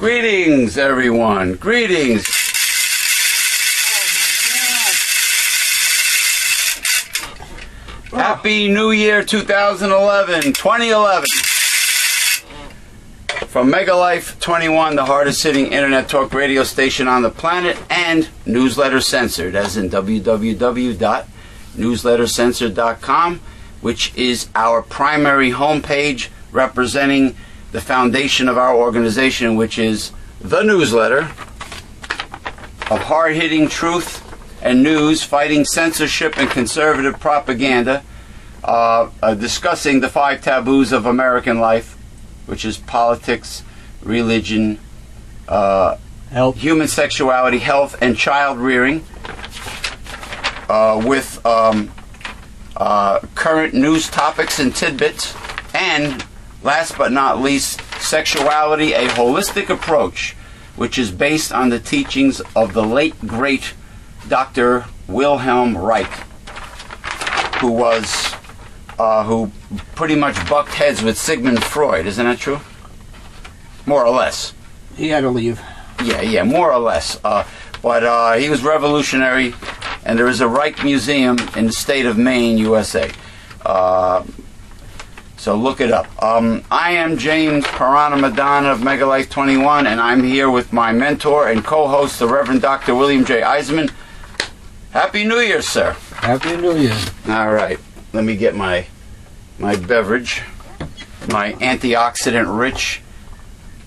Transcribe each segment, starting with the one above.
Greetings, everyone. Greetings. Happy New Year 2011. From Megalife 21, the hardest hitting internet talk radio station on the planet, and Newsletter Censored, as in www.newslettercensored.com, which is our primary homepage representing the foundation of our organization, which is the newsletter of hard-hitting truth and news, fighting censorship and conservative propaganda, discussing the 5 taboos of American life, which is politics, religion, health, human sexuality, health, and child rearing, with current news topics and tidbits, and last but not least, Sexuality, a Holistic Approach, which is based on the teachings of the late, great Dr. Wilhelm Reich, who pretty much bucked heads with Sigmund Freud. Isn't that true? More or less. He had to leave. Yeah, more or less. But he was revolutionary, and there is a Reich Museum in the state of Maine, USA. So look it up. I am James Parana Madonna of Megalife 21, and I'm here with my mentor and co-host, the Reverend Dr. William J. Eisenman. Happy New Year, sir. Happy New Year. All right. Let me get my beverage, my antioxidant-rich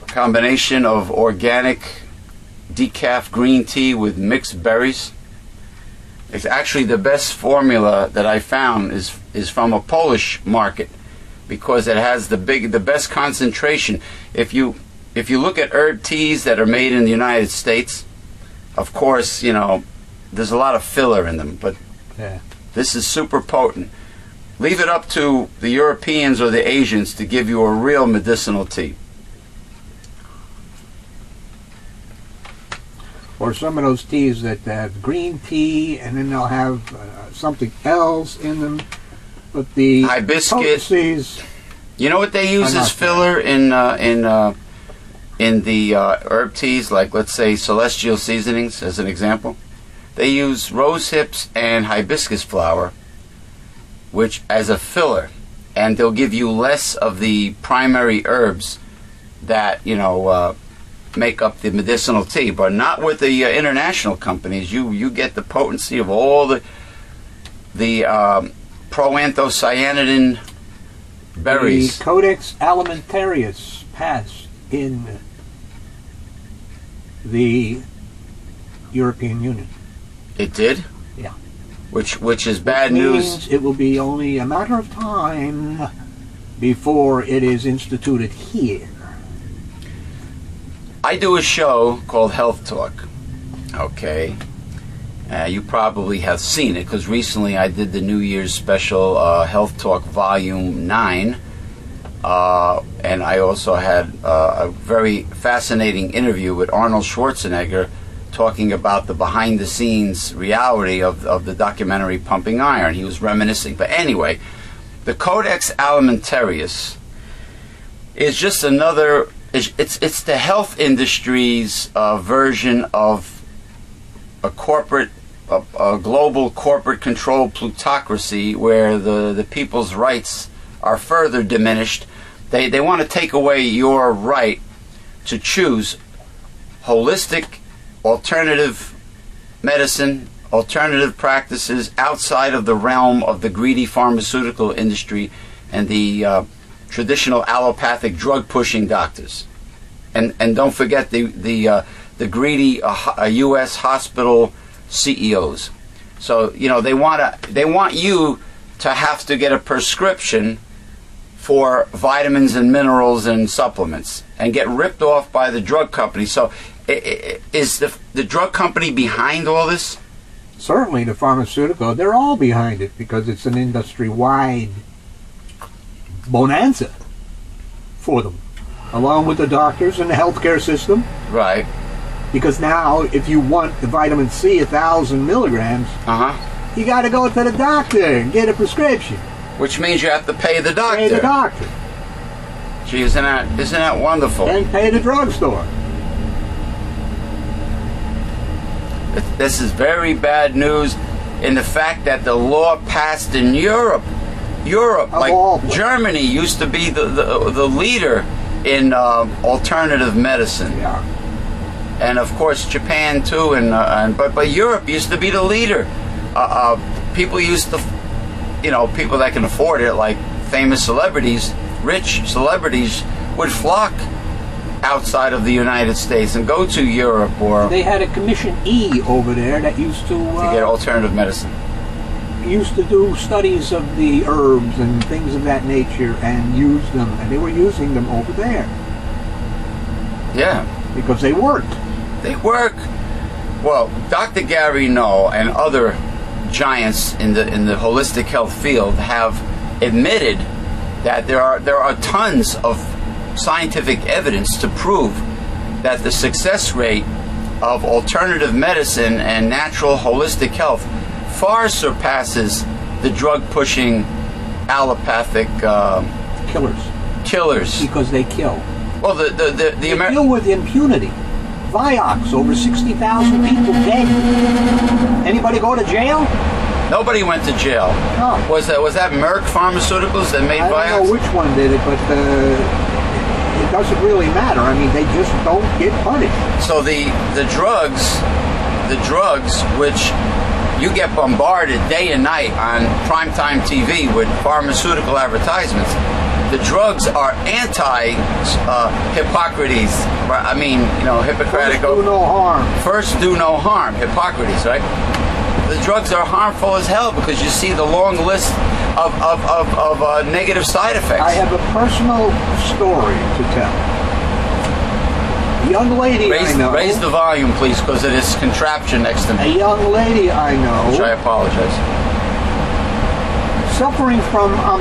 combination of organic decaf green tea with mixed berries. It's actually the best formula that I found is from a Polish market, because it has the best concentration. If you look at herb teas that are made in the United States, of course, you know, there's a lot of filler in them, but yeah, this is super potent. Leave it up to the Europeans or the Asians to give you a real medicinal tea. Or some of those teas that have green tea, and then they'll have something else in them. But the hibiscus. potencies, you know what they use as filler in the herb teas, like let's say celestial seasonings, as an example. They use rose hips and hibiscus flower, which as a filler, and they'll give you less of the primary herbs that make up the medicinal tea, but not with the international companies. You get the potency of all the proanthocyanidin berries. The Codex Alimentarius passed in the European Union. It did? Yeah. Which is bad news. It will be only a matter of time before it is instituted here. I do a show called Health Talk. Okay. You probably have seen it, because recently I did the New Year's special Health Talk Volume 9. And I also had a very fascinating interview with Arnold Schwarzenegger, talking about the behind-the-scenes reality of the documentary Pumping Iron. He was reminiscing. But anyway, the Codex Alimentarius is just another... It's the health industry's version of a global corporate control plutocracy, where the people's rights are further diminished. They want to take away your right to choose holistic, alternative medicine, alternative practices outside of the realm of the greedy pharmaceutical industry and the traditional allopathic drug-pushing doctors, and don't forget the greedy U.S. hospital CEOs. So they want you to have to get a prescription for vitamins and minerals and supplements, and get ripped off by the drug company. So is the drug company behind all this? Certainly, the pharmaceutical. They're all behind it, because it's an industry-wide bonanza for them, along with the doctors and the healthcare system. Right. Because now, if you want the vitamin C 1,000 milligrams, you got to go to the doctor and get a prescription. Which means you have to pay the doctor. Pay the doctor. Gee, isn't that wonderful? And pay the drugstore. This is very bad news in the fact that the law passed in Europe. Like Germany used to be the leader in alternative medicine. Yeah. And of course Japan too, but Europe used to be the leader. People used to, people that can afford it, like famous celebrities, rich celebrities, would flock outside of the United States and go to Europe, or they had a Commission E over there that used to get alternative medicine. Used to do studies of the herbs and things of that nature and use them, and they were using them over there. Yeah, because they worked. They work. Well, Dr. Gary Null and other giants in the holistic health field have admitted that there are tons of scientific evidence to prove that the success rate of alternative medicine and natural holistic health far surpasses the drug-pushing allopathic killers. Because they kill. Well, they kill with impunity. Vioxx, over 60,000 people dead. Anybody go to jail? Nobody went to jail. No. Was that Merck Pharmaceuticals that made Vioxx? I don't know which one did it, but it doesn't really matter. I mean, they just don't get punished. So the drugs which you get bombarded day and night on primetime TV with pharmaceutical advertisements, the drugs are anti-Hippocrates. I mean, Hippocratic. First do no harm. First do no harm. Hippocrates, right? The drugs are harmful as hell because you see the long list of negative side effects. I have a personal story to tell. A young lady I know. Raise the volume, please, because it is contraption next to me. A young lady I know. Which I apologize. Suffering from a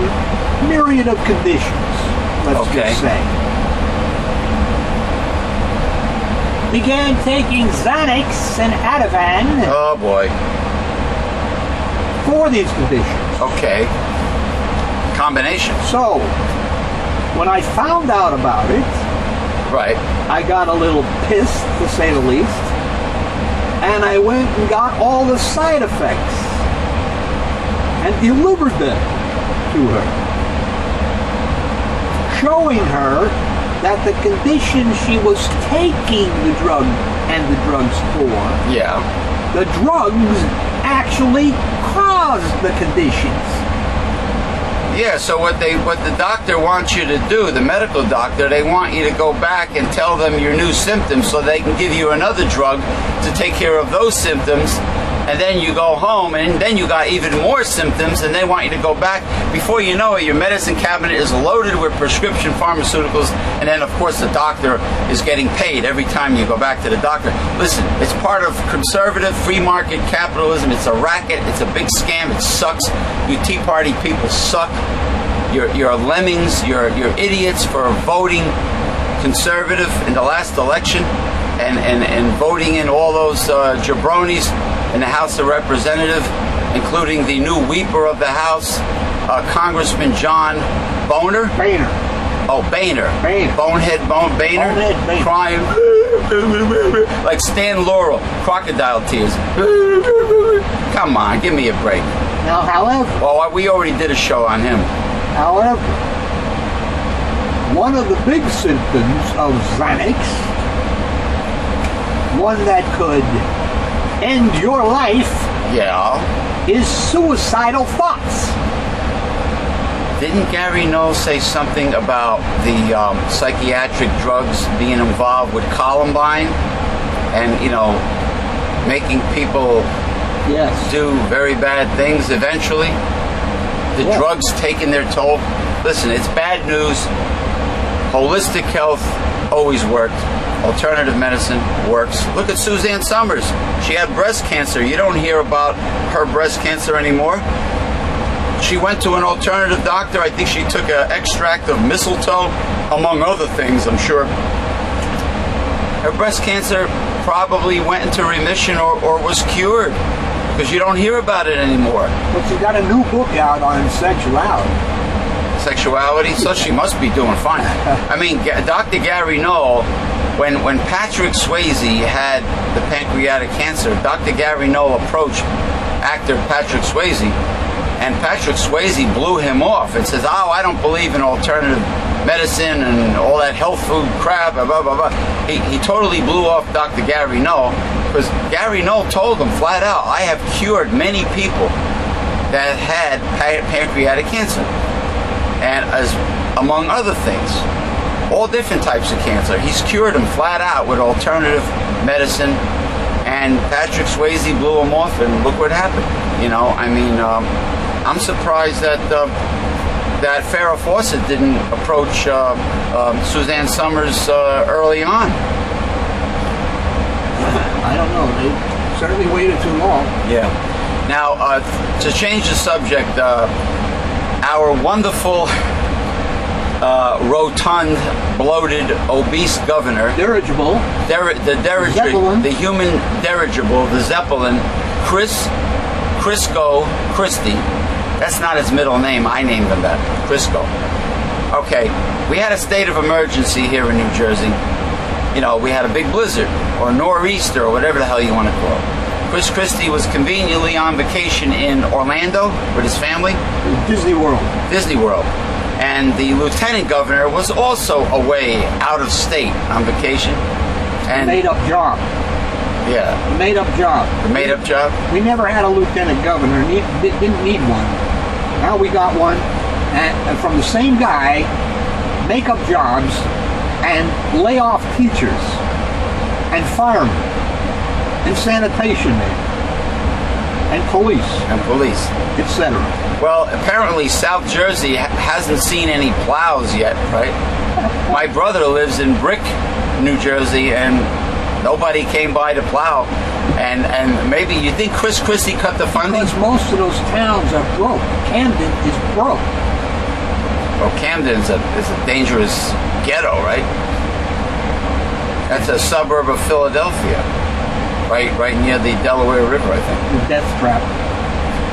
myriad of conditions, let's just say. Began taking Xanax and Ativan. Oh boy. For these conditions. Okay. Combination. So, when I found out about it, right, I got a little pissed, to say the least, and I went and got all the side effects and delivered them to her, showing her that the condition she was taking the drug and the drugs for, the drugs actually caused the conditions. Yeah, so what the doctor wants you to do, the medical doctor, they want you to go back and tell them your new symptoms so they can give you another drug to take care of those symptoms. And then you go home, and then you got even more symptoms, and they want you to go back. Before you know it, your medicine cabinet is loaded with prescription pharmaceuticals, and then, of course, the doctor is getting paid every time you go back to the doctor. Listen, it's part of conservative free market capitalism. It's a racket. It's a big scam. It sucks. You Tea Party people suck. You're lemmings. You're idiots for voting conservative in the last election and voting in all those jabronis in the House of Representatives, including the new Weeper of the House, Congressman John Boehner. Oh, Boehner. Bonehead Boehner. Crying like Stan Laurel, crocodile tears. Come on, give me a break. Now, however... Well, we already did a show on him. However, one of the big symptoms of Xanax, one that could end your life, is suicidal thoughts. Didn't Gary Null say something about the psychiatric drugs being involved with Columbine and, making people do very bad things eventually? The drugs taking their toll. Listen, it's bad news. Holistic health always worked. Alternative medicine works. Look at Suzanne Summers. She had breast cancer. You don't hear about her breast cancer anymore. She went to an alternative doctor. I think she took an extract of mistletoe, among other things, I'm sure. Her breast cancer probably went into remission or was cured, because you don't hear about it anymore. But she got a new book out on sexuality. Sexuality? So she must be doing fine. I mean, Dr. Gary Null When Patrick Swayze had the pancreatic cancer, Dr. Gary Null approached actor Patrick Swayze, and Patrick Swayze blew him off and says, "Oh, I don't believe in alternative medicine and all that health food crap, blah, blah, blah." He totally blew off Dr. Gary Null, because Gary Null told him flat out, "I have cured many people that had pancreatic cancer, and as among other things, all different types of cancer. He's cured them flat out with alternative medicine." And Patrick Swayze blew him off, and look what happened. You know, I mean, I'm surprised that that Farrah Fawcett didn't approach Suzanne Summers early on. I don't know. They certainly waited too long. Yeah. Now, to change the subject, our wonderful, rotund, bloated, obese governor, Dirigible, the human dirigible, the Zeppelin, Crisco Christie. That's not his middle name. I named him that, Crisco. Okay, we had a state of emergency here in New Jersey. You know, we had a big blizzard, or nor'easter, or whatever the hell you want to call it. Chris Christie was conveniently on vacation in Orlando with his family. Disney World. And the lieutenant governor was also away, out of state, on vacation. And made-up job. Yeah. The made-up job. The made-up job? We never had a lieutenant governor. Didn't need one. Now we got one. And from the same guy, make up jobs and lay off teachers and firemen and sanitation men and police, etc. Well, apparently South Jersey hasn't seen any plows yet, right? My brother lives in Brick, New Jersey, and nobody came by to plow. And maybe you think Chris Christie cut the funding? Because most of those towns are broke. Camden is broke. Well, Camden is a dangerous ghetto, right? That's a suburb of Philadelphia, right near the Delaware River, I think. The death trap.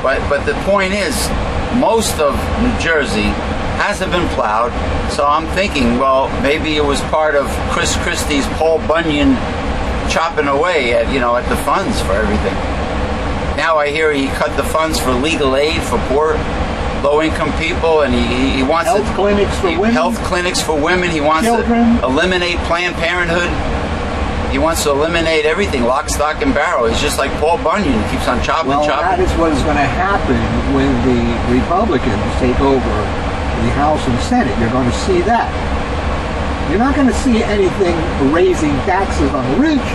But the point is, most of New Jersey hasn't been plowed, so I'm thinking, well, maybe it was part of Chris Christie's Paul Bunyan chopping away at the funds for everything. Now I hear he cut the funds for legal aid for poor, low-income people, and he wants health clinics for women. Health clinics for women. He wants children. To eliminate Planned Parenthood. He wants to eliminate everything, lock, stock, and barrel. He's just like Paul Bunyan. He keeps on chopping. Well, that is what is going to happen when the Republicans take over the House and Senate. You're going to see that. You're not going to see anything raising taxes on the rich,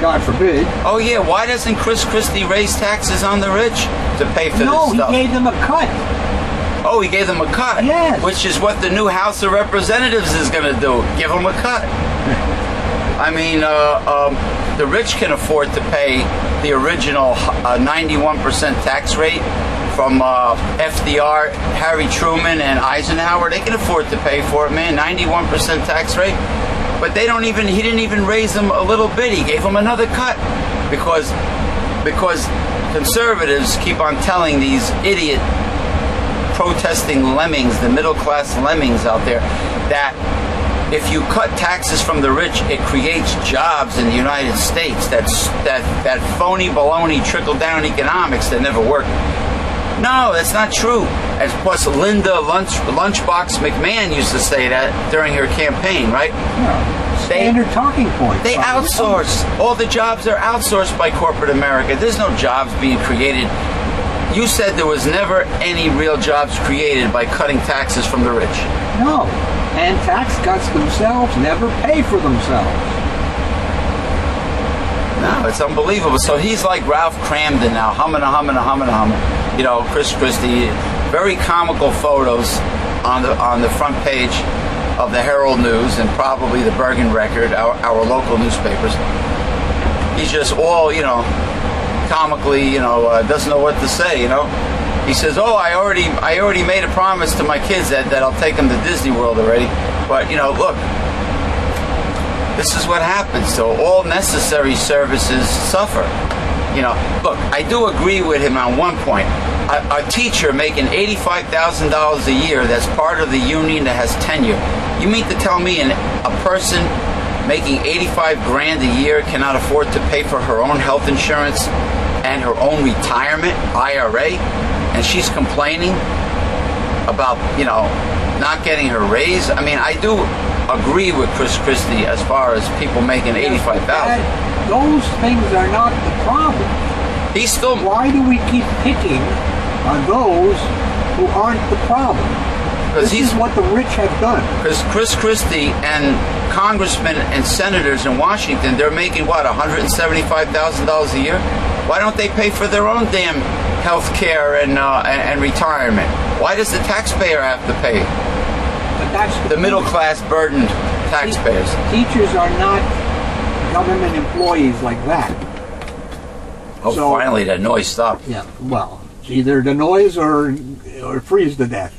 God forbid. Oh yeah, why doesn't Chris Christie raise taxes on the rich to pay for this stuff? No, he gave them a cut. Oh, he gave them a cut? Yes. Which is what the new House of Representatives is going to do. Give them a cut. I mean, the rich can afford to pay the original 91% tax rate from FDR, Harry Truman, and Eisenhower. They can afford to pay for it, man. 91% tax rate. But they don't even. He didn't even raise them a little bit. He gave them another cut because conservatives keep on telling these idiot protesting lemmings, the middle class lemmings out there, that if you cut taxes from the rich, it creates jobs in the United States. That phony baloney trickle-down economics that never worked. No, that's not true. And plus, Linda Lunchbox McMahon used to say that during her campaign, right? Yeah. Standard talking point. They outsource. All the jobs are outsourced by corporate America. There's no jobs being created. You said there was never any real jobs created by cutting taxes from the rich. No. And tax cuts themselves never pay for themselves. No, it's unbelievable. So he's like Ralph Cramden now, humming. Chris Christie, very comical photos on the front page of the Herald News and probably the Bergen Record, our local newspapers. He's just all, comically, doesn't know what to say, He says, "Oh, I already made a promise to my kids that I'll take them to Disney World already." But look, this is what happens. So all necessary services suffer. Look, I do agree with him on one point. A teacher making $85,000 a year that's part of the union that has tenure. You mean to tell me a person making 85 grand a year cannot afford to pay for her own health insurance and her own retirement IRA, and she's complaining about, you know, not getting her raise. I mean, I do agree with Chris Christie as far as people making 85,000. Those things are not the problem. He's still. Why do we keep picking on those who aren't the problem? This is what the rich have done. Because Chris Christie and congressmen and senators in Washington, they're making, what, $175,000 a year? Why don't they pay for their own damn health care and retirement? Why does the taxpayer have to pay? But that's the middle-class burdened taxpayers. Teachers are not government employees like that. Oh, so, finally that noise stopped. Yeah, well, it's either the noise or freeze to death.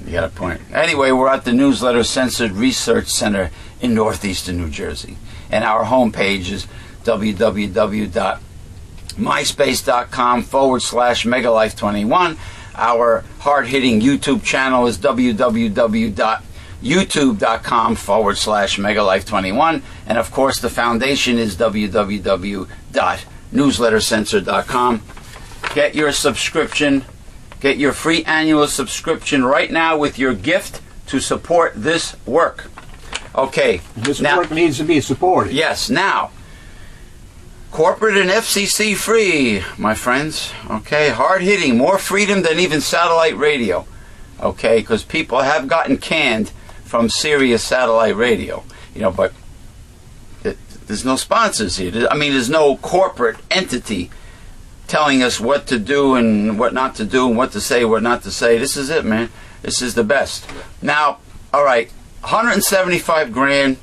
You got a point. Anyway, we're at the Newsletter Censored Research Center in northeastern New Jersey. And our homepage is www.myspace.com/megalife21. Our hard-hitting YouTube channel is www.youtube.com/megalife21. And of course, the foundation is www.newslettercensor.com. Get your subscription. Get your free annual subscription right now with your gift to support this work. Okay. This work needs to be supported. Yes. Now, corporate and FCC free, my friends. Okay. Hard-hitting. More freedom than even satellite radio. Okay. Because people have gotten canned from Sirius satellite radio. You know, but there's no sponsors here. I mean, there's no corporate entity telling us what to do and what not to do and what to say, what not to say. This is it, man. This is the best. Now, all right, 175 grand,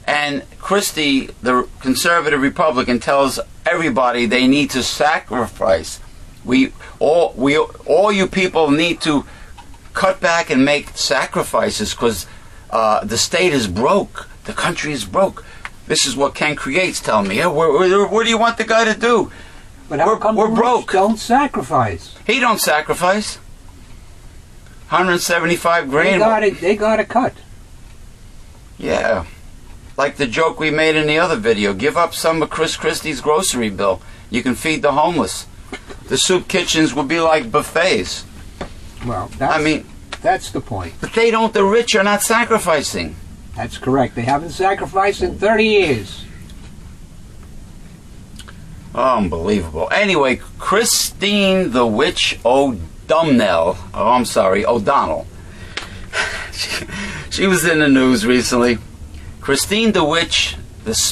and Christie, the conservative Republican, tells everybody they need to sacrifice. All you people need to cut back and make sacrifices because the state is broke. The country is broke. This is what Ken Creates telling me. Yeah, what do you want the guy to do? But how come we're broke? Don't sacrifice. He don't sacrifice. 175 grand. They got a cut. Yeah. Like the joke we made in the other video. Give up some of Chris Christie's grocery bill. You can feed the homeless. The soup kitchens will be like buffets. Well, that's the point. But they don't. The rich are not sacrificing. That's correct. They haven't sacrificed in 30 years. Unbelievable. Anyway, Christine the Witch O'Donnell. Oh, I'm sorry, O'Donnell. She was in the news recently. Christine the Witch,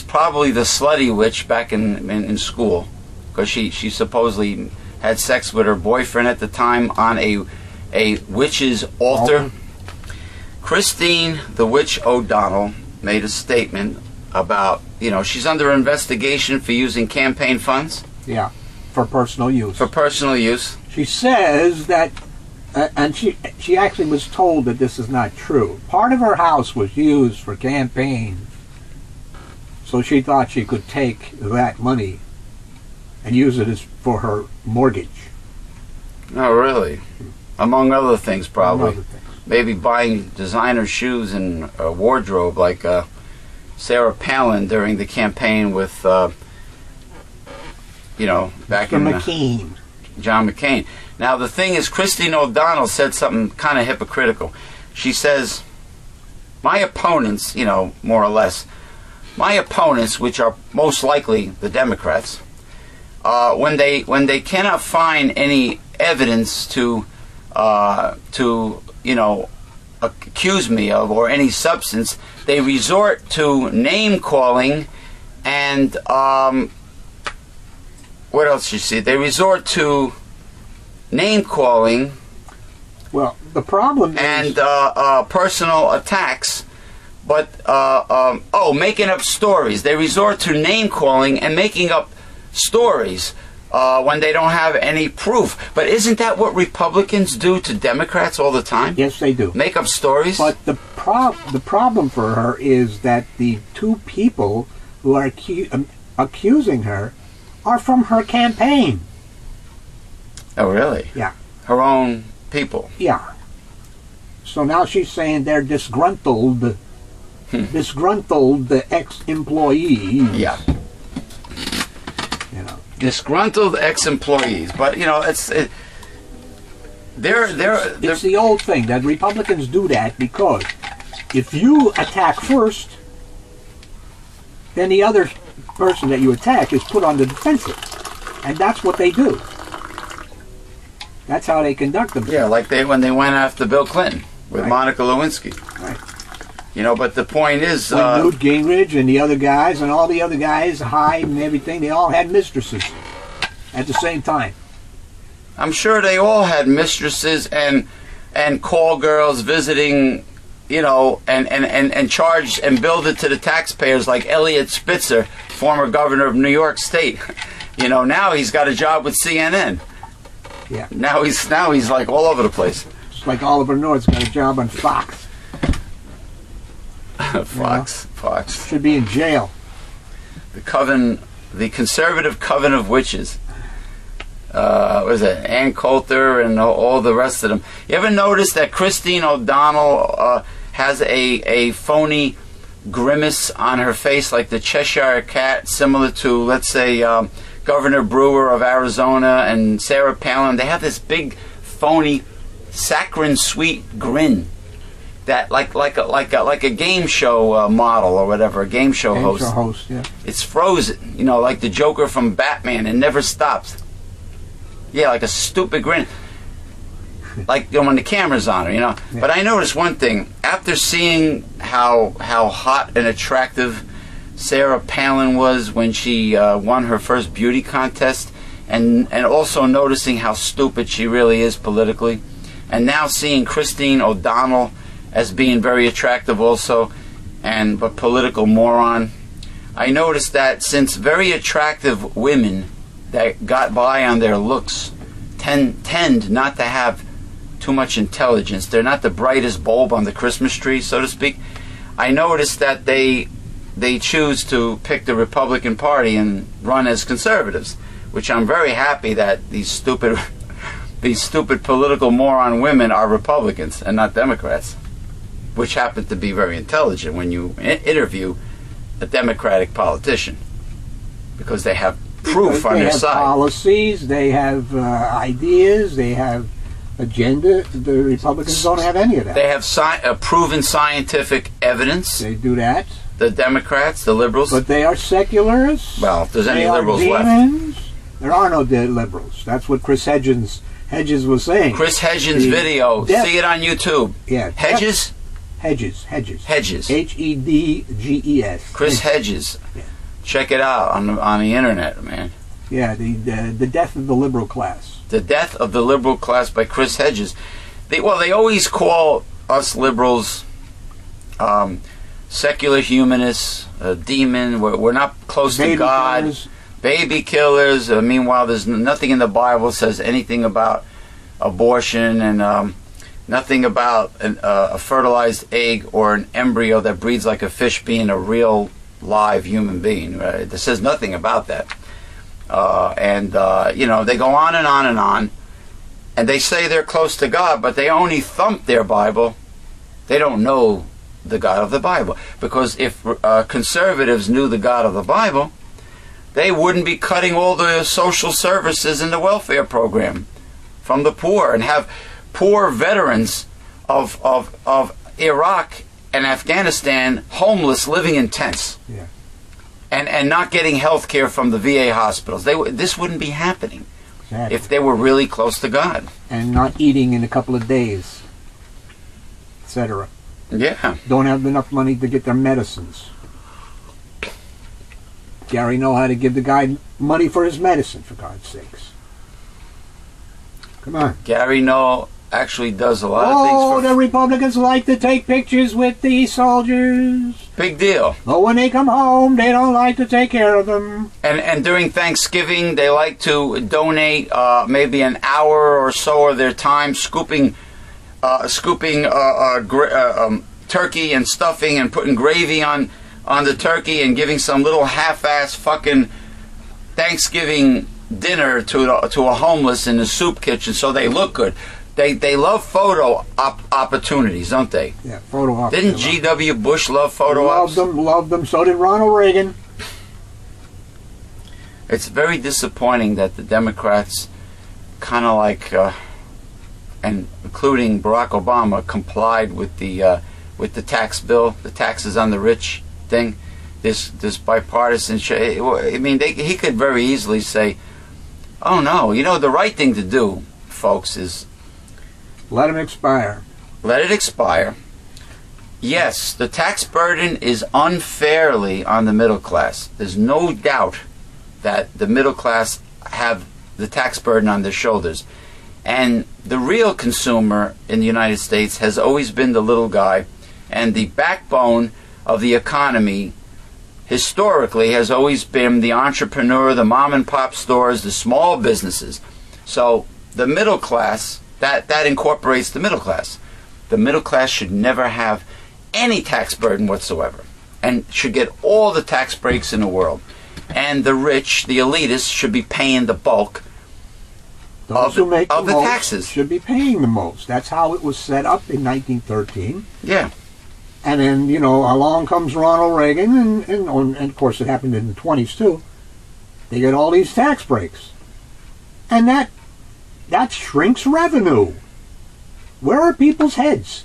probably the slutty witch back in school, because she supposedly had sex with her boyfriend at the time on a witch's altar. Christine the Witch O'Donnell made a statement about, you know, she's under investigation for using campaign funds. Yeah, for personal use. For personal use. She says that, and she actually was told that this is not true. Part of her house was used for campaign, so she thought she could take that money and use it for her mortgage. Oh, really? Among other things, probably. Among other things. Maybe buying designer shoes and a wardrobe like Sarah Palin during the campaign with, you know, back in McCain. John McCain. Now, the thing is, Christine O'Donnell said something kind of hypocritical. She says, my opponents, you know, more or less, my opponents, which are most likely the Democrats, when they cannot find any evidence to you know, accuse me of or any substance, they resort to name calling and what else you see? They resort to name calling. Well, the problem is, and personal attacks, but making up stories. They resort to name calling and making up stories when they don't have any proof. But isn't that what Republicans do to Democrats all the time? Yes, they do. Make up stories? But the problem for her is that the two people who are accusing her are from her campaign. Oh, really? Yeah. Her own people? Yeah. So now she's saying they're disgruntled disgruntled ex-employees. Yeah. You know. Disgruntled ex-employees, but you know, it's the old thing that Republicans do that because if you attack first, then the other person that you attack is put on the defensive, and that's what they do. That's how they conduct themselves. Yeah, like when they went after Bill Clinton with Monica Lewinsky. Right. You know, but the point is, when Newt Gingrich and the other guys and all the other guys, Hyde and everything, they all had mistresses at the same time. I'm sure they all had mistresses and call girls visiting, you know, and charge and build it to the taxpayers like Eliot Spitzer, former governor of New York State. You know, now he's got a job with CNN. Yeah. Now he's like all over the place. It's like Oliver North's got a job on Fox. Fox should be in jail. The conservative coven of witches. What was it? Ann Coulter and all the rest of them. You ever notice that Christine O'Donnell has a phony grimace on her face, like the Cheshire Cat, similar to, let's say, Governor Brewer of Arizona and Sarah Palin? They have this big, phony, saccharine sweet grin. That like a game show model or whatever, a game show host. Yeah. It's frozen, you know, like the Joker from Batman. It never stops. Yeah, like a stupid grin, like when the camera's on her, you know. Yeah. But I noticed one thing after seeing how hot and attractive Sarah Palin was when she won her first beauty contest, and also noticing how stupid she really is politically, and now seeing Christine O'Donnell as being very attractive also, but political moron. I noticed that since very attractive women that got by on their looks tend not to have too much intelligence, they're not the brightest bulb on the Christmas tree, so to speak, I noticed that they choose to pick the Republican Party and run as conservatives, which I'm very happy that these stupid political moron women are Republicans and not Democrats, which happen to be very intelligent when you interview a Democratic politician, because they have proof on their side. They have policies, they have ideas, they have agenda. The Republicans don't have any of that. They have proven scientific evidence. They do that. The Democrats, the liberals. But they are secularists. Well, if there's any liberals left. There are no liberals. That's what Chris Hedges was saying. Chris Hedges' video. See it on YouTube. Yeah. Hedges? Hedges. Hedges. Hedges. Chris Hedges. Yeah. Check it out on the internet, man. Yeah, the death of the liberal class. The Death of the Liberal Class by Chris Hedges. They always call us liberals secular humanists, demon. We're not close to God. Killers. Baby killers. Meanwhile, there's nothing in the Bible says anything about abortion, and nothing about a fertilized egg or an embryo that breeds like a fish being a real live human being. Right? It says nothing about that. You know, they go on and on and on, and they say they're close to God, but they only thump their Bible. They don't know the God of the Bible, because if conservatives knew the God of the Bible, they wouldn't be cutting all the social services in the welfare program from the poor, and have poor veterans of Iraq and Afghanistan homeless, living in tents. Yeah. And not getting health care from the VA hospitals. This wouldn't be happening if they were really close to God. And not eating in a couple of days, etc. Yeah. Don't have enough money to get their medicines. Gary Null had to give the guy money for his medicine, for God's sakes. Come on. Gary Null actually does a lot of things. Oh, the Republicans like to take pictures with the soldiers. Big deal. But when they come home, they don't like to take care of them. And during Thanksgiving, they like to donate maybe an hour or so of their time scooping turkey and stuffing and putting gravy on the turkey and giving some little half-ass fucking Thanksgiving dinner to a homeless in the soup kitchen so they look good. They love photo opportunities, don't they? Yeah, photo ops. Didn't G.W. Bush love photo ops? Loved them. So did Ronald Reagan. It's very disappointing that the Democrats kind of like, and including Barack Obama, complied with the tax bill, the taxes on the rich thing, this bipartisanship. I mean, he could very easily say, oh no, you know, the right thing to do, folks, is let them expire. Let it expire. Yes, the tax burden is unfairly on the middle class. There's no doubt that the middle class have the tax burden on their shoulders. And the real consumer in the United States has always been the little guy, and the backbone of the economy historically has always been the entrepreneur, the mom and pop stores, the small businesses. So the middle class, that incorporates the middle class. The middle class should never have any tax burden whatsoever and should get all the tax breaks in the world. And the rich, the elitists, should be paying the bulk of the taxes. Should be paying the most. That's how it was set up in 1913. Yeah. And then, you know, along comes Ronald Reagan, and of course it happened in the 20s too. They get all these tax breaks. And that shrinks revenue. Where are people's heads?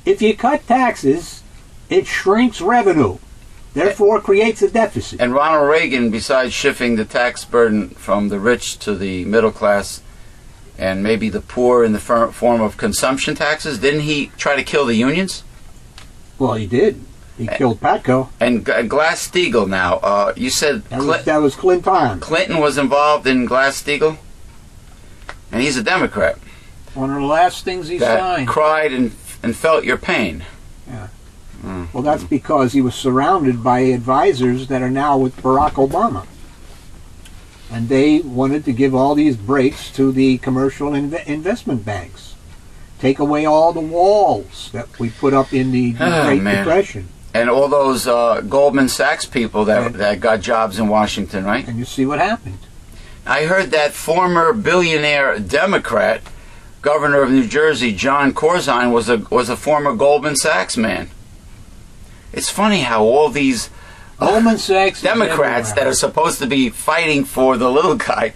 If you cut taxes, it shrinks revenue. Therefore, creates a deficit. And Ronald Reagan, besides shifting the tax burden from the rich to the middle class and maybe the poor in the form of consumption taxes, didn't he try to kill the unions? Well, he did. He killed Patco. And Glass-Steagall now, you said... That was Clinton. Clinton was involved in Glass-Steagall? And he's a Democrat. One of the last things he signed. Cried and felt your pain. Yeah. Well, that's because he was surrounded by advisors that are now with Barack Obama. And they wanted to give all these breaks to the commercial investment banks. Take away all the walls that we put up in the Great Depression. And all those Goldman Sachs people that got jobs in Washington, right? And you see what happened. I heard that former billionaire Democrat, governor of New Jersey, John Corzine, was a former Goldman Sachs man. It's funny how all these Goldman Sachs Democrats that are supposed to be fighting for the little guy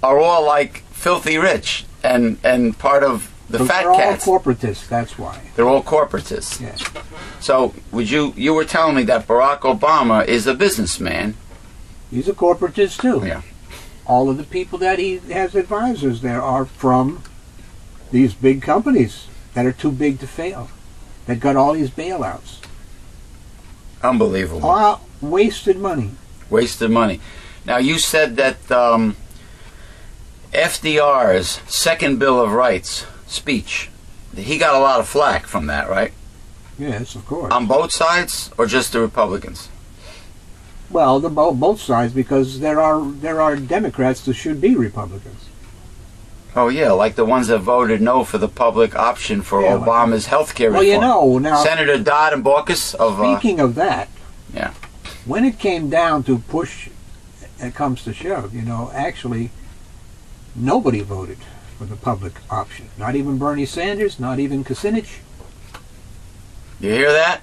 are all like filthy rich and part of the fat cats. They're all corporatists, that's why. They're all corporatists. Yeah. So you were telling me that Barack Obama is a businessman. He's a corporatist too. Yeah. All of the people that he has advisors there are from these big companies that are too big to fail, that got all these bailouts. Unbelievable. Wasted money. Wasted money. Now, you said that FDR's second Bill of Rights speech, he got a lot of flack from that, right? Yes, of course. On both sides, or just the Republicans? Well, both sides, because there are Democrats that should be Republicans. Oh yeah, like the ones that voted no for the public option for Obama's health care reform. Well, you know, now Senator Dodd and Baucus of... Speaking of that, yeah, when it came down to push, it comes to shove, you know, actually, nobody voted for the public option. Not even Bernie Sanders, not even Kucinich. You hear that?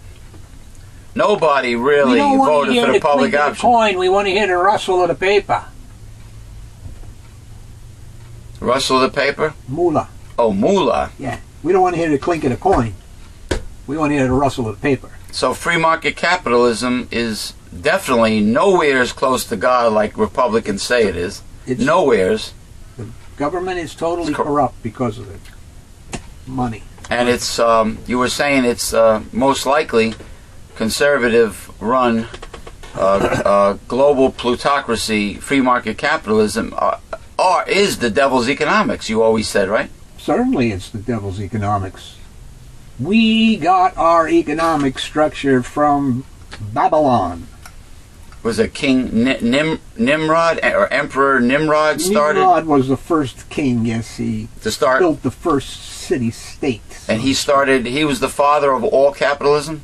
Nobody really voted for the public option. Coin. We want to hear the rustle of the paper. Rustle of the paper? Moolah. Oh, moolah. Yeah. We don't want to hear the clink of the coin. We want to hear the rustle of the paper. So free market capitalism is definitely nowhere as close to God like Republicans say it is. It's nowheres. The government is totally corrupt because of it. Money. And it's, you were saying it's most likely conservative-run global plutocracy, free market capitalism, is the devil's economics, you always said, right? Certainly it's the devil's economics. We got our economic structure from Babylon. Was it King Nimrod, or Emperor Nimrod started? Nimrod was the first king, yes. He built the first city-state. And he was the father of all capitalism,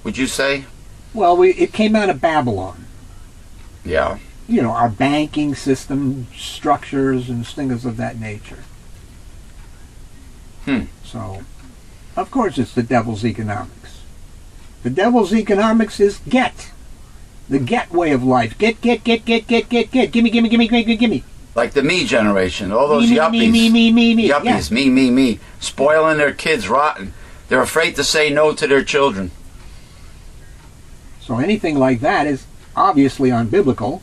would you say? Well, it came out of Babylon. Yeah. You know, our banking system structures and things of that nature. So, of course it's the devil's economics. The devil's economics is get. The get way of life. Get. Gimme. Like the me generation. All those Me. yuppies, Yeah. me. Spoiling their kids rotten. They're afraid to say no to their children. So anything like that is obviously unbiblical,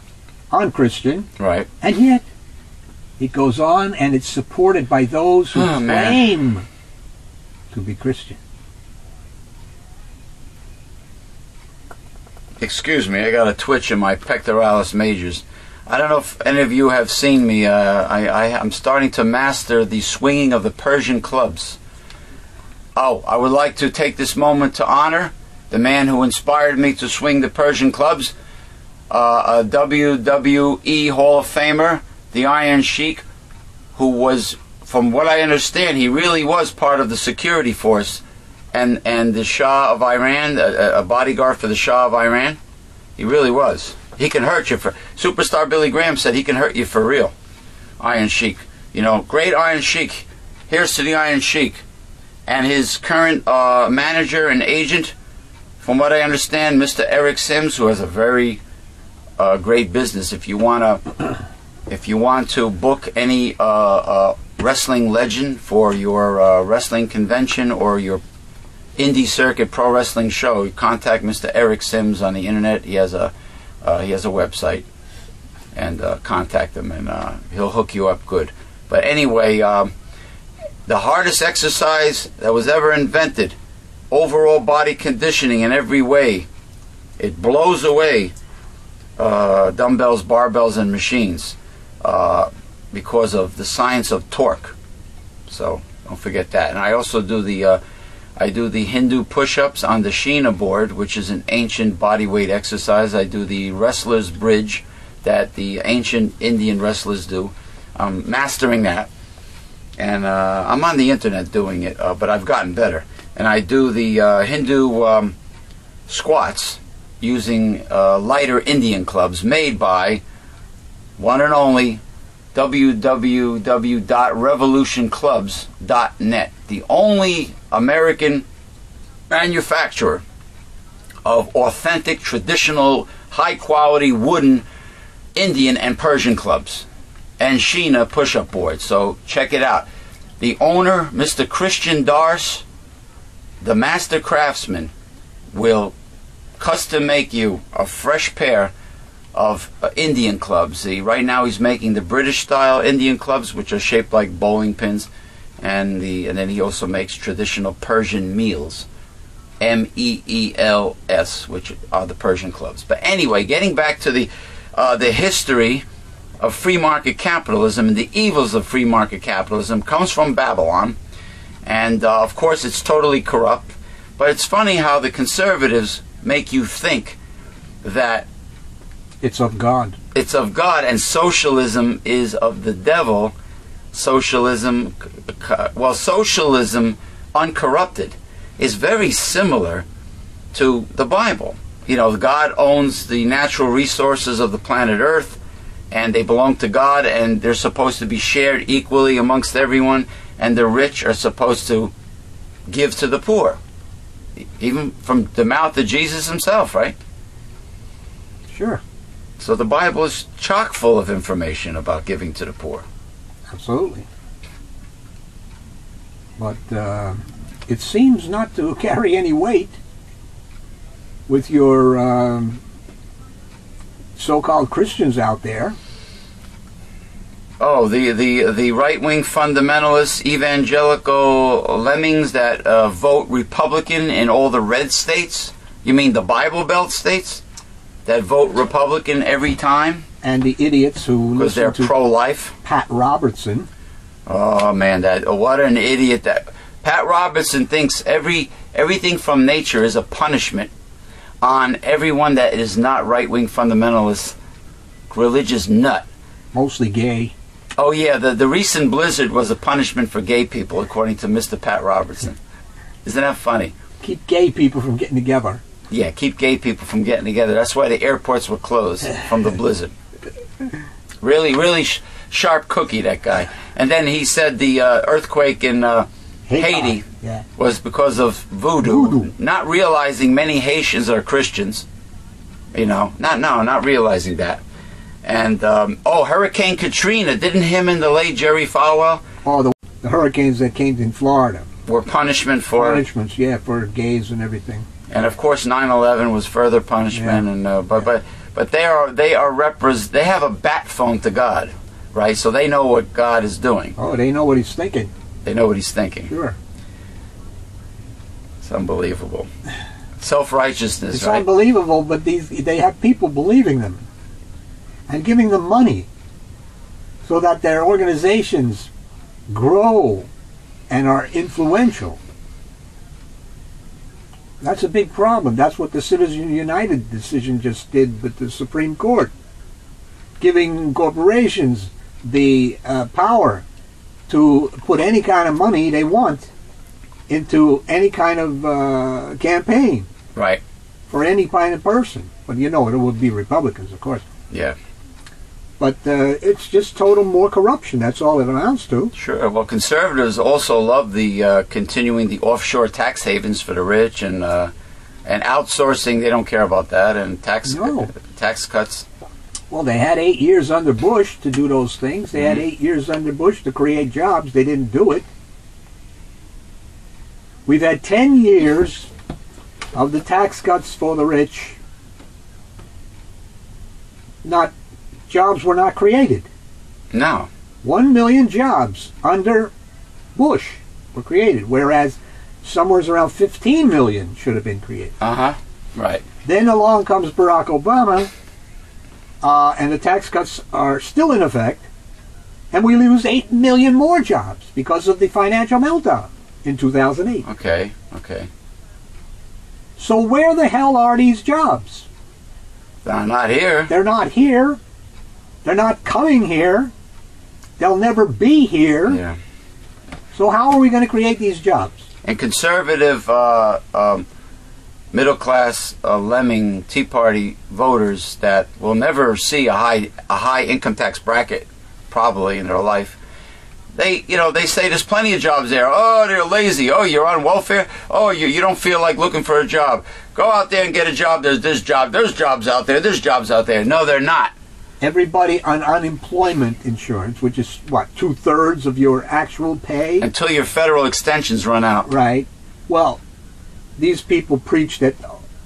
unchristian. Right. And yet, it goes on and it's supported by those who claim to be Christian. Excuse me, I got a twitch in my pectoralis majors. I don't know if any of you have seen me. I'm starting to master the swinging of the Persian clubs. Oh, I would like to take this moment to honor the man who inspired me to swing the Persian clubs, a WWE Hall of Famer, the Iron Sheik, who was, from what I understand, he really was part of the security force and the Shah of Iran, a bodyguard for the Shah of Iran. He really was. He can hurt you. Superstar Billy Graham said he can hurt you for real. Iron Sheik. You know, great Iron Sheik. Here's to the Iron Sheik. And his current manager and agent, from what I understand, Mr. Eric Sims, who has a very great business. If you want to book any wrestling legend for your wrestling convention or your indie circuit pro wrestling show, contact Mr. Eric Sims on the internet. He has a website, and contact him, and he'll hook you up good. But anyway, the hardest exercise that was ever invented, overall body conditioning in every way, it blows away dumbbells, barbells, and machines because of the science of torque. So don't forget that. And I also do the Hindu push-ups on the Sheena board, which is an ancient bodyweight exercise. I do the wrestler's bridge that the ancient Indian wrestlers do. I'm mastering that. And I'm on the internet doing it, but I've gotten better. And I do the Hindu squats using lighter Indian clubs made by one and only www.revolutionclubs.net, the only American manufacturer of authentic, traditional, high-quality wooden Indian and Persian clubs and Sheena push-up boards. So check it out. The owner, Mr. Christian Darce, the master craftsman, will custom make you a fresh pair of Indian clubs. Right now he's making the British style Indian clubs, which are shaped like bowling pins, and then he also makes traditional Persian meals, MEELS, which are the Persian clubs. But anyway, getting back to the history of free market capitalism and the evils of free market capitalism, comes from Babylon, and of course it's totally corrupt. But it's funny how the conservatives make you think that it's of God. It's of God, and socialism is of the devil. Socialism uncorrupted is very similar to the Bible. You know, God owns the natural resources of the planet Earth, and they belong to God, and they're supposed to be shared equally amongst everyone, and the rich are supposed to give to the poor. Even from the mouth of Jesus himself, right? Sure. So the Bible is chock full of information about giving to the poor. Absolutely. But it seems not to carry any weight with your so-called Christians out there. Oh, the right-wing fundamentalists, evangelical lemmings that vote Republican in all the red states? You mean the Bible Belt states that vote Republican every time? And the idiots who because they're listen to pro-life. Pat Robertson. Oh man, what an idiot! That Pat Robertson thinks everything from nature is a punishment on everyone that is not right-wing fundamentalist, religious nut. Mostly gay. Oh yeah, the recent blizzard was a punishment for gay people, according to Mr. Pat Robertson. Isn't that funny? Keep gay people from getting together. Yeah, keep gay people from getting together. That's why the airports were closed from the blizzard. Really sharp cookie, that guy. And then he said the earthquake in Haiti, yeah, was because of voodoo. Not realizing many Haitians are Christians. You know, not realizing that. And Hurricane Katrina, didn't him and the late Jerry Falwell? Oh, the hurricanes that came in Florida were punishments, yeah, for gays and everything. And of course, 9/11 was further punishment. Yeah. And but they have a bat phone to God, right? So they know what God is doing. Oh, they know what He's thinking. They know what He's thinking. Sure. It's unbelievable. Self-righteousness, it's right? Unbelievable, but they have people believing them and giving them money so that their organizations grow and are influential. That's a big problem. That's what the Citizens United decision just did with the Supreme Court, giving corporations the power to put any kind of money they want into any kind of campaign. Right. For any kind of person. But you know, it would be Republicans, of course. Yeah. But it's just total more corruption. That's all it amounts to. Sure. Well, conservatives also love the continuing the offshore tax havens for the rich and outsourcing. They don't care about that, and tax cuts. Well, they had 8 years under Bush to do those things. They had 8 years under Bush to create jobs. They didn't do it. We've had 10 years of the tax cuts for the rich. Jobs were not created. No. 1 million jobs under Bush were created, whereas somewhere around 15 million should have been created. Right. Then along comes Barack Obama, and the tax cuts are still in effect, and we lose 8 million more jobs because of the financial meltdown in 2008. Okay. So where the hell are these jobs? They're not here. They're not here. They're not coming here. They'll never be here. Yeah. So how are we going to create these jobs? And conservative, middle-class, lemming Tea Party voters that will never see a high income tax bracket probably in their life. They say there's plenty of jobs there. Oh, they're lazy. Oh, you're on welfare. Oh, you don't feel like looking for a job. Go out there and get a job. There's this job. There's jobs out there. There's jobs out there. No, they're not. Everybody on unemployment insurance, which is, what, 2/3 of your actual pay? Until your federal extensions run out. Right. Well, these people preach that,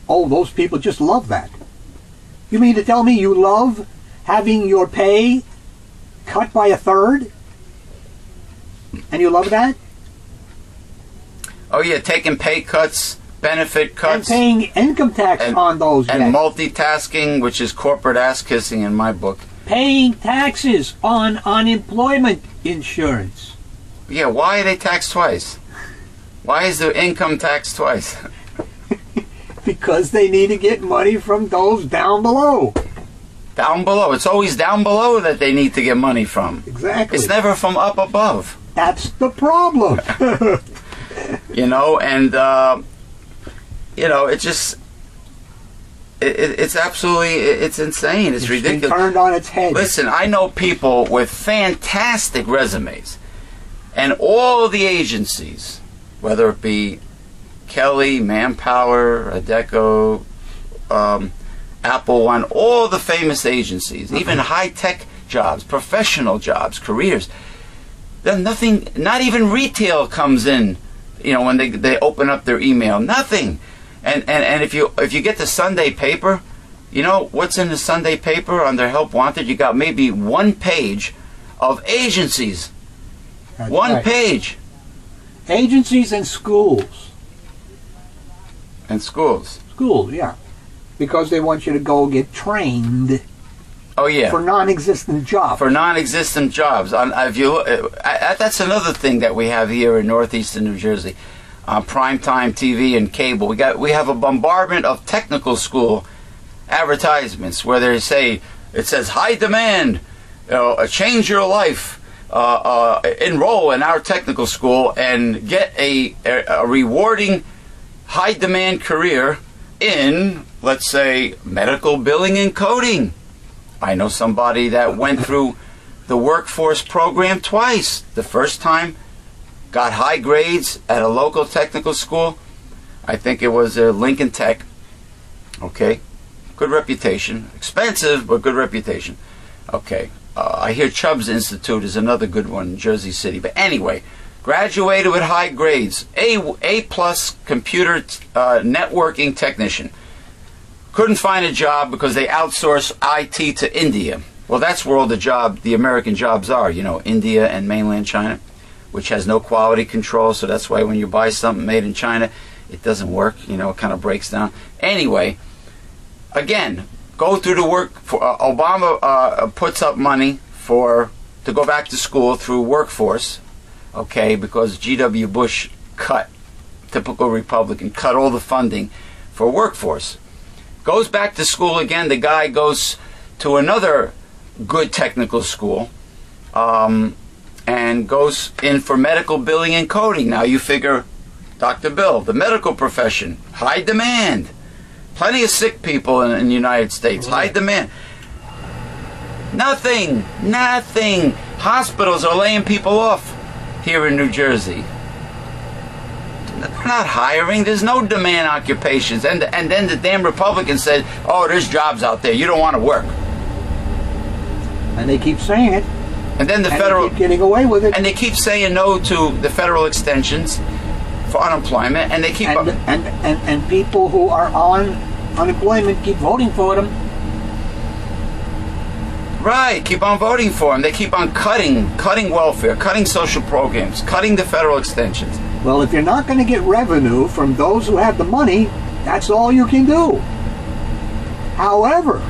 those people just love that. You mean to tell me you love having your pay cut by 1/3? And you love that? Oh, yeah, taking pay cuts, benefit cuts. And paying income tax on those. And multitasking, which is corporate ass-kissing in my book. Paying taxes on unemployment insurance. Yeah, why are they taxed twice? Why is the income taxed twice? Because they need to get money from those down below. Down below. It's always down below that they need to get money from. Exactly. It's never from up above. That's the problem. It's just, it's absolutely, it's insane. It's ridiculous. Been turned on its head. Listen, I know people with fantastic resumes, and all the agencies, whether it be Kelly, Manpower, Adecco, Apple One, all the famous agencies, even high-tech jobs, professional jobs, careers. Then nothing, not even retail comes in, when they open up their email. Nothing. And if you get the Sunday paper, you know what's in the Sunday paper under Help Wanted? You got maybe one page of agencies. That's one right. page. Agencies and schools. And schools. Schools, yeah. Because they want you to go get trained. Oh, yeah. For non-existent jobs. For non-existent jobs. That's another thing that we have here in northeastern New Jersey. Primetime TV and cable. We have a bombardment of technical school advertisements where it says high demand, change your life, enroll in our technical school and get a rewarding high demand career in, let's say, medical billing and coding. I know somebody that went through the workforce program twice. The first time got high grades at a local technical school. I think it was Lincoln Tech. Okay, good reputation. Expensive, but good reputation. Okay, I hear Chubb's Institute is another good one in Jersey City. But anyway, graduated with high grades. A+ computer networking technician. Couldn't find a job because they outsource IT to India. Well, that's where all the American jobs are, you know, India and mainland China, which has no quality control. So that's why when you buy something made in China, it doesn't work, you know, it kind of breaks down. Anyway, again, go through the work. Obama puts up money to go back to school through workforce, okay, because G.W. Bush typical Republican, cut all the funding for workforce. Goes back to school again. The guy goes to another good technical school and goes in for medical billing and coding. Now you figure, Dr. Bill, the medical profession, high demand. Plenty of sick people in the United States, high demand. Nothing. Hospitals are laying people off here in New Jersey. They're not hiring. There's no demand occupations. And then the damn Republicans said, oh, there's jobs out there. You don't want to work. And they keep saying it. And then the federal... They keep getting away with it. And they keep saying no to the federal extensions for unemployment. And they keep... And people who are on unemployment keep voting for them. Right, keep on voting for them. They keep on cutting welfare, cutting social programs, cutting the federal extensions. Well, if you're not going to get revenue from those who have the money, that's all you can do. However,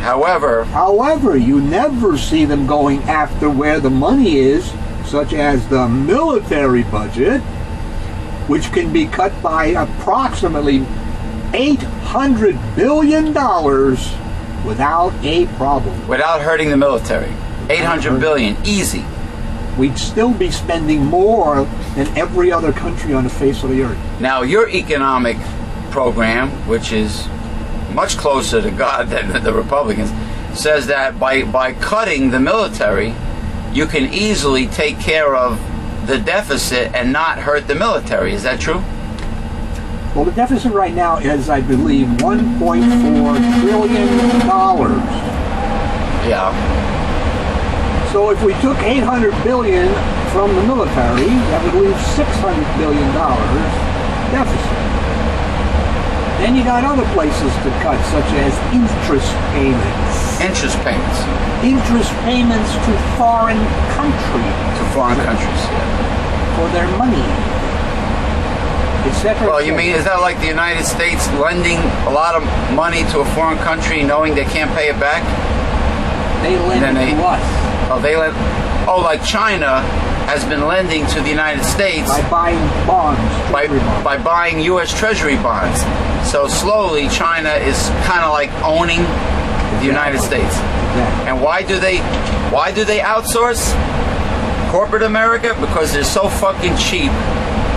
you never see them going after where the money is, such as the military budget, which can be cut by approximately $800 billion without a problem. Without hurting the military. $800 billion, easy. We'd still be spending more than every other country on the face of the earth. Now, your economic program, which is much closer to God than the Republicans, says that by cutting the military, you can easily take care of the deficit and not hurt the military. Is that true? Well, the deficit right now is, I believe, $1.4 trillion. Yeah. So if we took $800 billion from the military, that would leave $600 billion deficit. Then you got other places to cut, such as interest payments. Interest payments. Interest payments to foreign countries. To foreign countries, yeah. For their money. Well, you mean, is that like the United States lending a lot of money to a foreign country knowing they can't pay it back? They lend to us. Oh, they lend. Oh, like China has been lending to the United States by buying bonds, by buying U.S. Treasury bonds. So slowly, China is kind of like owning the United States. Exactly. And why do they outsource corporate America? Because they're so fucking cheap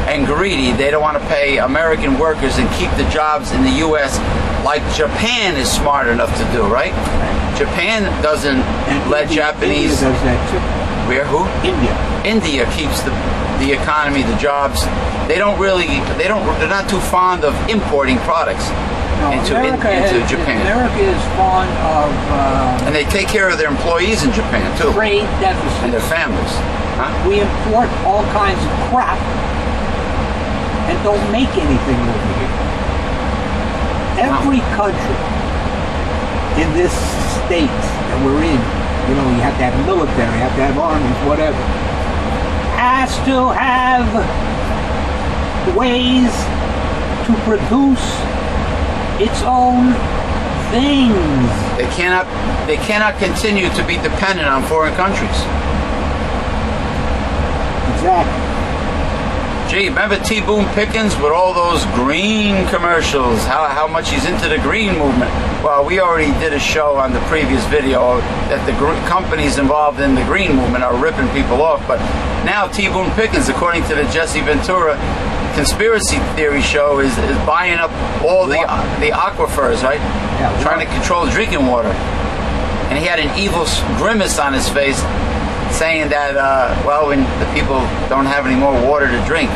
and greedy. They don't want to pay American workers and keep the jobs in the U.S. like Japan is smart enough to do, right? Japan doesn't let Japanese... India does that too. Where? Who? India. India keeps the economy, the jobs. They're not too fond of importing products into Japan. America is fond of... and they take care of their employees in Japan too. Trade deficits. And their families. Huh? We import all kinds of crap and don't make anything over here. Every country in this state that we're in, you know, you have to have military, you have to have armies, whatever, has to have ways to produce its own things. They cannot continue to be dependent on foreign countries. Exactly. Gee, remember T. Boone Pickens with all those green commercials, how much he's into the green movement? Well, we already did a show on the previous video that the companies involved in the green movement are ripping people off, but now T. Boone Pickens, according to the Jesse Ventura conspiracy theory show, is buying up all the aquifers, right? Yeah, trying to control drinking water. And he had an evil grimace on his face saying that, well, when the people don't have any more water to drink,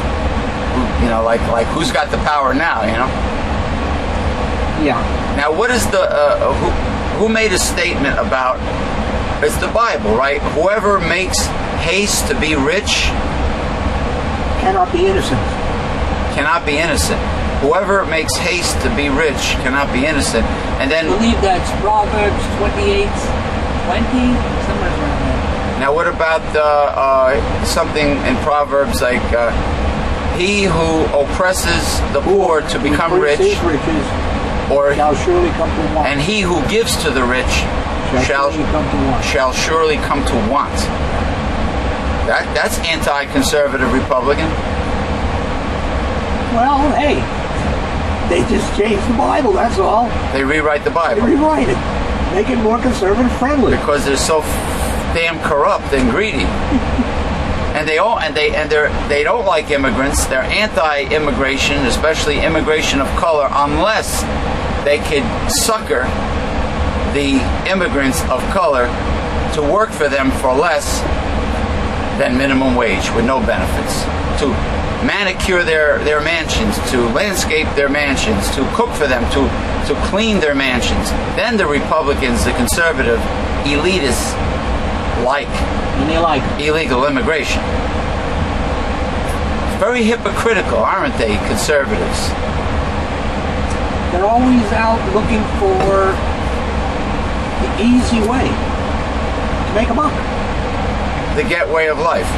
you know, like who's got the power now, you know? Yeah. Now, what is the, who made a statement about, it's the Bible, right? Whoever makes haste to be rich cannot be innocent. Cannot be innocent. Whoever makes haste to be rich cannot be innocent. And then, I believe that's Proverbs 28:20, somewhere around there. Now, what about something in Proverbs like, he who oppresses the poor to become rich, riches, or shall surely come to want. And he who gives to the rich shall surely come to want. That's anti-conservative Republican. Well, hey, they just changed the Bible, that's all. They rewrite the Bible. They rewrite it. Make it more conservative friendly. Because they're so damn corrupt and greedy. And they don't like immigrants. They're anti-immigration, especially immigration of color, unless they could sucker the immigrants of color to work for them for less than minimum wage with no benefits, to manicure their mansions, to landscape their mansions, to cook for them, to clean their mansions. Then the Republicans, the conservative elitists, like illegal immigration. Very hypocritical, aren't they, conservatives? They're always out looking for the easy way to make a buck. The get way of life.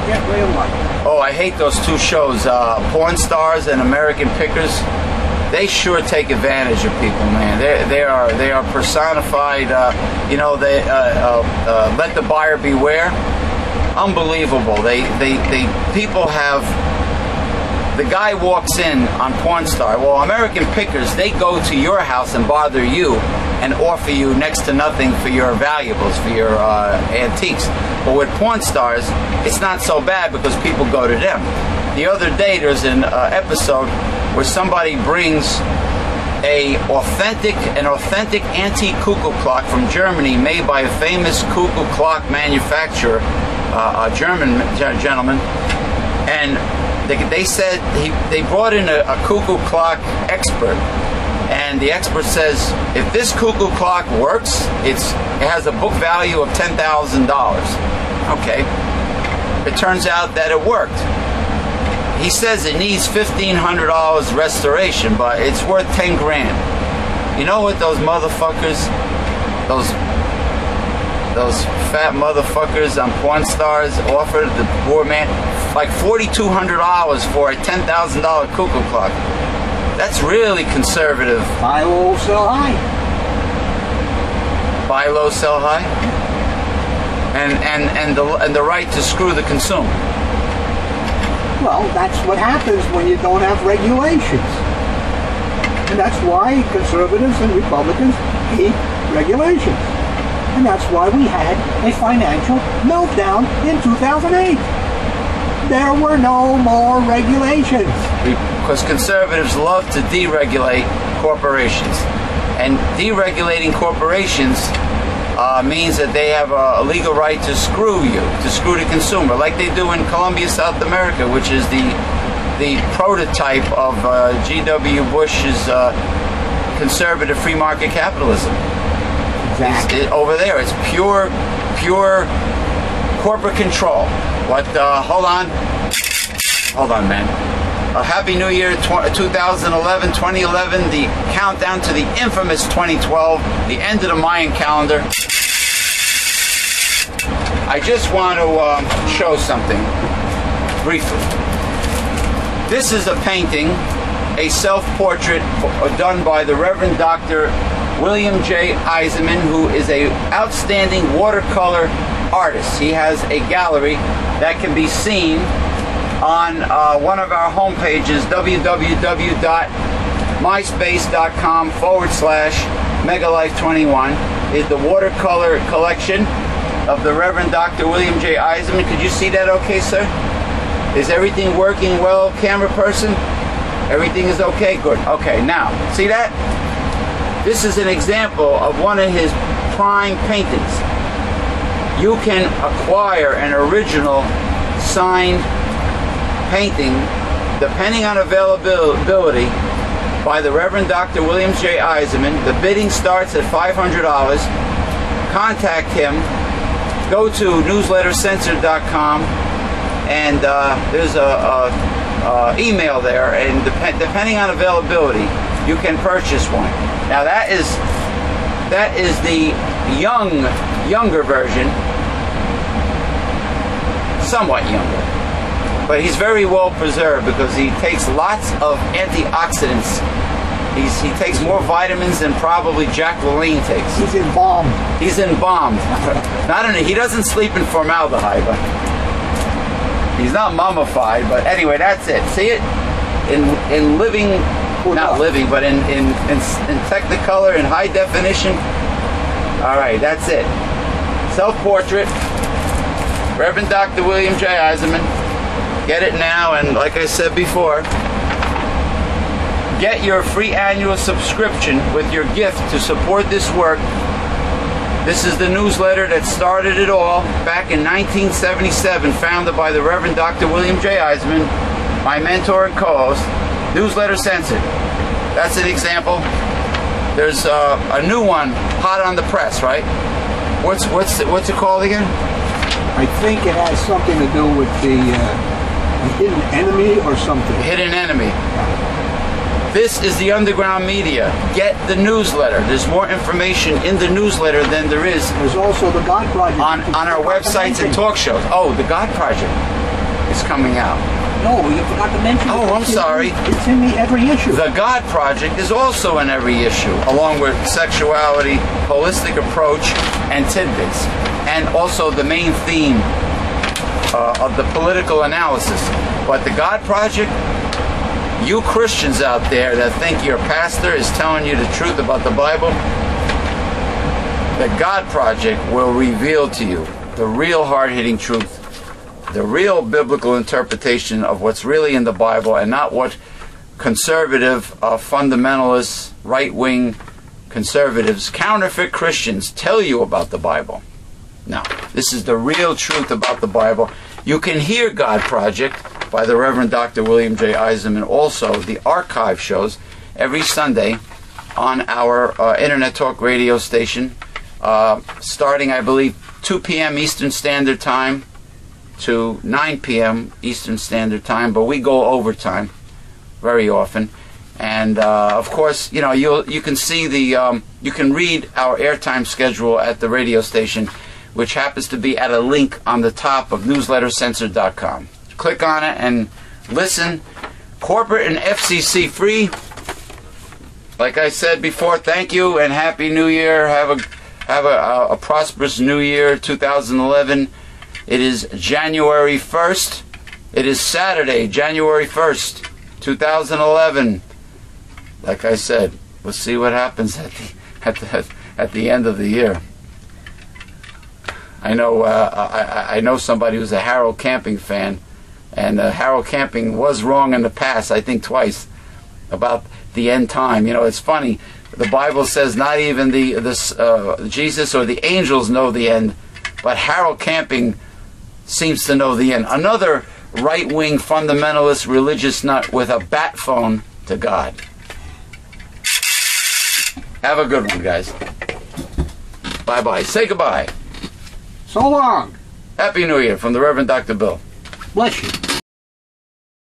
Get way of life. Oh, I hate those two shows, Porn Stars and American Pickers. They sure take advantage of people, man. They are personified. You know, they let the buyer beware. Unbelievable. People have. The guy walks in on Porn Star. Well, American Pickers, they go to your house and bother you and offer you next to nothing for your valuables, for your antiques. But with Porn Stars, it's not so bad because people go to them. The other day, there's an episode where somebody brings an authentic antique cuckoo clock from Germany, made by a famous cuckoo clock manufacturer, a German gentleman, and they said they brought in a cuckoo clock expert, and the expert says if this cuckoo clock works, it has a book value of $10,000. Okay, it turns out that it worked. He says it needs $1,500 restoration, but it's worth 10 grand. You know what those motherfuckers, those fat motherfuckers on Porn Stars offered the poor man? Like $4,200 for a $10,000 cuckoo clock. That's really conservative. Buy low, sell high. Buy low, sell high. And the right to screw the consumer. Well, that's what happens when you don't have regulations. And that's why conservatives and Republicans hate regulations. And that's why we had a financial meltdown in 2008. There were no more regulations. Because conservatives love to deregulate corporations. And deregulating corporations means that they have a legal right to screw you, to screw the consumer, like they do in Colombia, South America, which is the prototype of G.W. Bush's conservative free market capitalism. Exactly. Over there, it's pure corporate control. But hold on, man. Happy New Year 2011, the countdown to the infamous 2012, the end of the Mayan calendar. I just want to show something briefly. This is a painting, a self-portrait done by the Reverend Dr. William J. Eisenman, who is an outstanding watercolor artist. He has a gallery that can be seen on one of our home pages, www.myspace.com/megalife21, is the watercolor collection of the Reverend Dr. William J. Eisenman. Could you see that okay, sir? Is everything working well, camera person? Everything is okay? Good. Okay, now, see that? This is an example of one of his prime paintings. you can acquire an original signed painting, depending on availability, by the Reverend Dr. William J. Eisenman. The bidding starts at $500. Contact him. Go to newslettercensored.com, and there's a email there, and depending on availability, you can purchase one. Now that is the younger version, somewhat younger, but he's very well preserved because he takes lots of antioxidants. He takes more vitamins than probably Jack LaLanne takes. He's embalmed. He's embalmed. He doesn't sleep in formaldehyde, but he's not mummified. But anyway, that's it. See it in living, not living, but in Technicolor, in high definition. All right, that's it. Self-portrait, Reverend Dr. William J. Eisenman. Get it now, and like I said before, get your free annual subscription with your gift to support this work. This is the newsletter that started it all back in 1977, founded by the Reverend Dr. William J. Eisenman, my mentor and co-host. Newsletter Censored. That's an example. There's a new one, hot on the press, right? What's it called again? I think it has something to do with the hidden enemy or something. Hidden enemy. This is the underground media. Get the newsletter. There's more information in the newsletter than there is. There's also the God Project. On our websites and talk shows. Oh, the God Project is coming out. No, you forgot to mention. Oh, I'm sorry. It's in every issue. The God Project is also in every issue, along with sexuality, holistic approach, and tidbits. And also the main theme of the political analysis. But the God Project, you Christians out there that think your pastor is telling you the truth about the Bible, the God Project will reveal to you the real hard-hitting truth, the real biblical interpretation of what's really in the Bible, and not what conservative, fundamentalists, right-wing conservatives, counterfeit Christians tell you about the Bible. No, this is the real truth about the Bible. You can hear God Project by the Reverend Dr. William J. Eisenman, also the archive shows, every Sunday on our Internet Talk radio station, starting, I believe, 2 p.m. Eastern Standard Time to 9 p.m. Eastern Standard Time, but we go overtime very often. And of course, you know, you can see the you can read our airtime schedule at the radio station, which happens to be at a link on the top of newslettercensored.com. Click on it and listen. Corporate and FCC free. Like I said before, thank you and Happy New Year. Have a prosperous New Year 2011. It is January 1st. It is Saturday, January 1st, 2011. Like I said, we'll see what happens at the end of the year. I know I know somebody who's a Harold Camping fan, and Harold Camping was wrong in the past, I think twice, about the end time. You know, it's funny. The Bible says not even Jesus or the angels know the end, but Harold Camping seems to know the end. Another right-wing fundamentalist religious nut with a bat phone to God. Have a good one, guys. Bye-bye. Say goodbye. So long. Happy New Year from the Reverend Dr. Bill. Bless you.